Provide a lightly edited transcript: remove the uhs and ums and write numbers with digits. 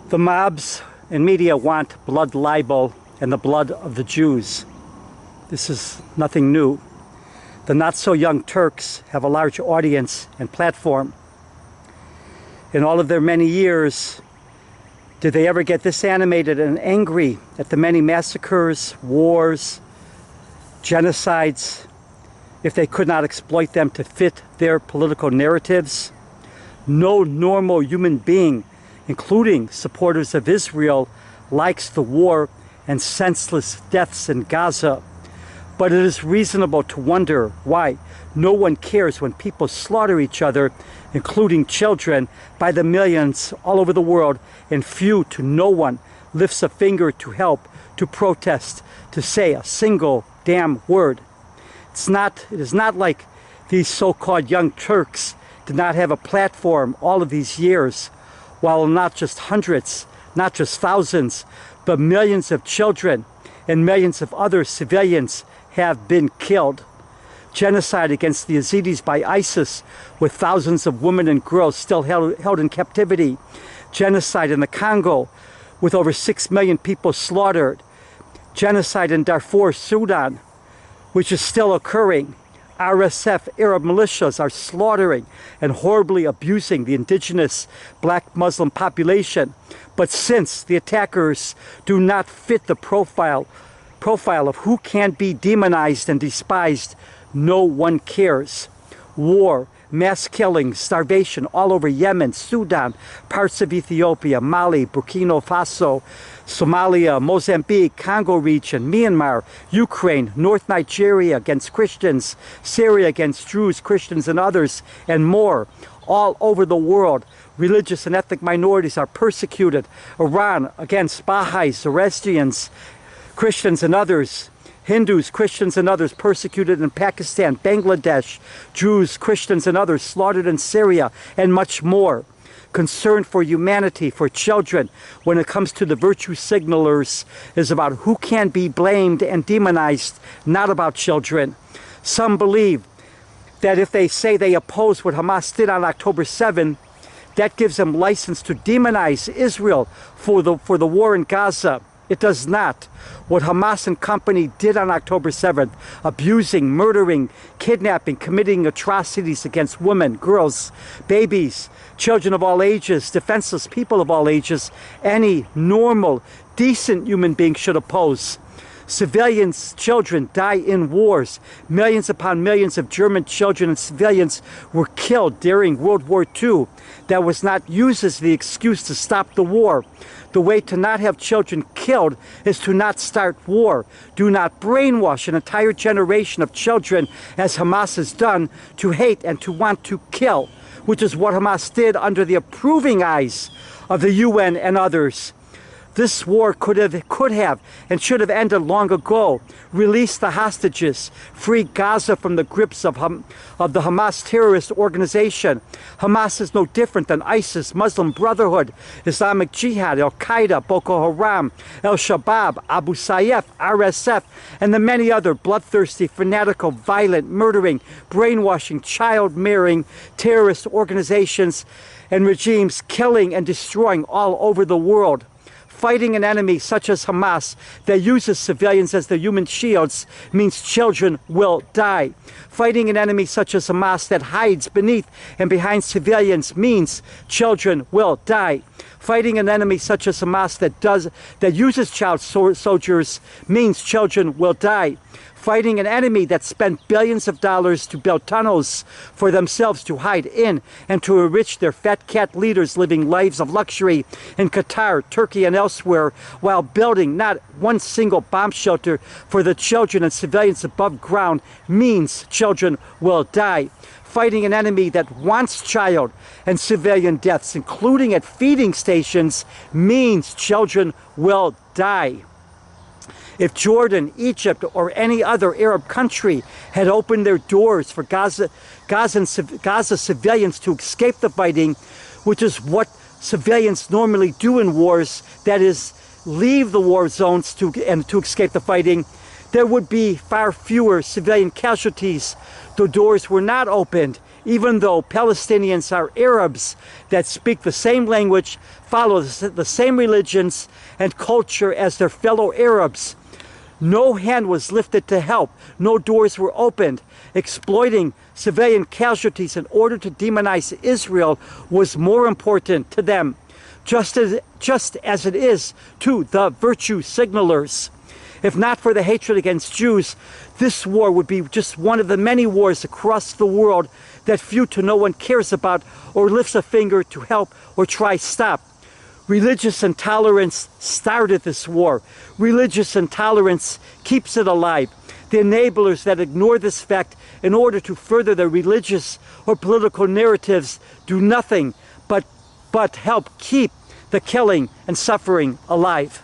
The mobs and media want blood libel and the blood of the Jews. This is nothing new. The not-so-young Turks have a large audience and platform. In all of their many years, did they ever get this animated and angry at the many massacres, wars, genocides, if they could not exploit them to fit their political narratives? No normal human being, including supporters of Israel, likes the war and senseless deaths in Gaza. But it is reasonable to wonder why no one cares when people slaughter each other, including children, by the millions all over the world, and few to no one lifts a finger to help, to protest, to say a single damn word. It is not like these so-called young Turks did not have a platform all of these years, while not just hundreds, not just thousands, but millions of children and millions of other civilians have been killed. Genocide against the Yazidis by ISIS, with thousands of women and girls still held in captivity. Genocide in the Congo, with over 6 million people slaughtered. Genocide in Darfur, Sudan, which is still occurring. RSF Arab militias are slaughtering and horribly abusing the indigenous black Muslim population. But since the attackers do not fit the profile of who can be demonized and despised, no one cares. War, mass killings, starvation all over Yemen, Sudan, parts of Ethiopia, Mali, Burkina Faso, Somalia, Mozambique, Congo region, Myanmar, Ukraine, North Nigeria against Christians, Syria against Druze, Christians and others, and more. All over the world, religious and ethnic minorities are persecuted. Iran against Baha'is, Zoroastrians, Christians and others. Hindus, Christians and others persecuted in Pakistan, Bangladesh, Jews, Christians and others slaughtered in Syria, and much more. Concern for humanity, for children, when it comes to the virtue signalers, is about who can be blamed and demonized, not about children. Some believe that if they say they oppose what Hamas did on October 7, that gives them license to demonize Israel for the war in Gaza. It does not. What Hamas and company did on October 7th, abusing, murdering, kidnapping, committing atrocities against women, girls, babies, children of all ages, defenseless people of all ages, any normal, decent human being should oppose. Civilians, children die in wars. Millions upon millions of German children and civilians were killed during World War II. That was not used as the excuse to stop the war. The way to not have children killed is to not start war. Do not brainwash an entire generation of children, as Hamas has done, to hate and to want to kill, which is what Hamas did under the approving eyes of the UN and others. This war could have and should have ended long ago. Release the hostages. Free Gaza from the grips of the Hamas terrorist organization. Hamas is no different than ISIS, Muslim Brotherhood, Islamic Jihad, Al-Qaeda, Boko Haram, Al-Shabaab, Abu Sayyaf, RSF, and the many other bloodthirsty, fanatical, violent, murdering, brainwashing, child-marrying terrorist organizations and regimes killing and destroying all over the world. Fighting an enemy such as Hamas that uses civilians as their human shields means children will die. Fighting an enemy such as Hamas that hides beneath and behind civilians means children will die. Fighting an enemy such as Hamas that uses child soldiers means children will die. Fighting an enemy that spent billions of dollars to build tunnels for themselves to hide in and to enrich their fat cat leaders living lives of luxury in Qatar, Turkey, and elsewhere, while building not one single bomb shelter for the children and civilians above ground, means children will die. Fighting an enemy that wants child and civilian deaths, including at feeding stations, means children will die. If Jordan, Egypt, or any other Arab country had opened their doors for Gaza civilians to escape the fighting, which is what civilians normally do in wars, that is, leave the war zones to escape the fighting, there would be far fewer civilian casualties. The doors were not opened. even though Palestinians are Arabs that speak the same language, follow the same religions and culture as their fellow Arabs. No hand was lifted to help. No doors were opened. Exploiting civilian casualties in order to demonize Israel was more important to them, just as it is to the virtue signalers. If not for the hatred against Jews, this war would be just one of the many wars across the world that few to no one cares about or lifts a finger to help or try stop. Religious intolerance started this war. Religious intolerance keeps it alive. The enablers that ignore this fact in order to further their religious or political narratives do nothing but help keep the killing and suffering alive.